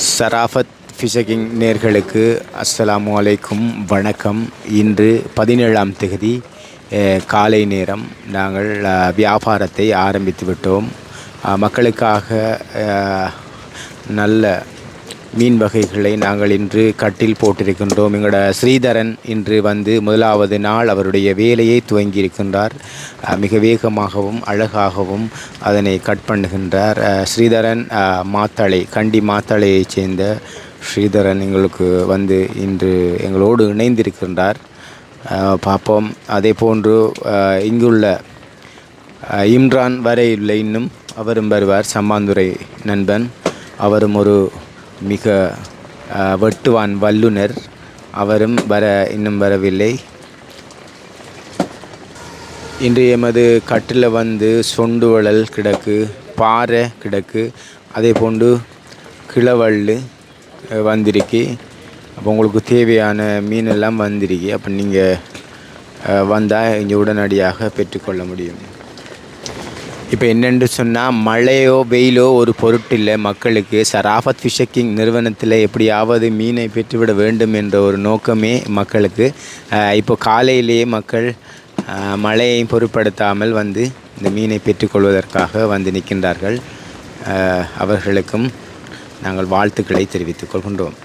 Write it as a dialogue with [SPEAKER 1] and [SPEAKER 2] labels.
[SPEAKER 1] Sharafat phishing நேர்களுக்கு அஸ்ஸலாமு அலைக்கும் வணக்கம். இன்று 17ஆம் தேதி காலை நேரம். நாங்கள் வியாபாரத்தை ஆரம்பித்து விட்டோம். மக்களுக்காக நல்ல மீன் வகைகளை நாங்கள் இன்று கட்டில் போட்டிருக்கின்றோம். எங்களோட ஸ்ரீதரன் இன்று வந்து முதலாவது நாள் அவருடைய வேலையை துவங்கியிருக்கின்றார். மிக வேகமாகவும் அழகாகவும் அதனை கட் பண்ணுகின்றார். ஸ்ரீதரன் மாத்தளை, கண்டி மாத்தளையைச் சேர்ந்த ஸ்ரீதரன் எங்களுக்கு வந்து இன்று எங்களோடு இணைந்திருக்கின்றார். பார்ப்போம். அதே போன்று இங்குள்ள இம்ரான் வர இல்லை, இன்னும் அவரும் வருவார். சம்மாந்துறை நண்பன், அவரும் ஒரு மிக வெட்டுவான் வல்லுனர், அவரும் இன்னும் வரவில்லை. இன்று எமது கட்டில் வந்து சொண்டு வளல் கிடக்கு, பாறை கிடக்கு, அதே போன்று கிளவள்ளு வந்திருக்கு. அப்போ உங்களுக்கு தேவையான மீனெல்லாம் வந்திருக்கு. அப்போ நீங்கள் வந்தால் இங்கே உடனடியாக பெற்றுக்கொள்ள முடியும். இப்போ என்னென்று சொன்னால், மழையோ வெயிலோ ஒரு பொருட்டில்லை மக்களுக்கு. சராஃபத் ஃபிஷிங் நிறுவனத்தில் எப்படியாவது மீனை பெற்றுவிட வேண்டும் என்ற ஒரு நோக்கமே மக்களுக்கு. இப்போ காலையிலேயே மக்கள் மழையை பொருட்படுத்தாமல் வந்து இந்த மீனை பெற்றுக்கொள்வதற்காக வந்து நிற்கின்றார்கள். அவர்களுக்கும் நாங்கள் வாழ்த்துக்களை தெரிவித்துக் கொள்கின்றோம்.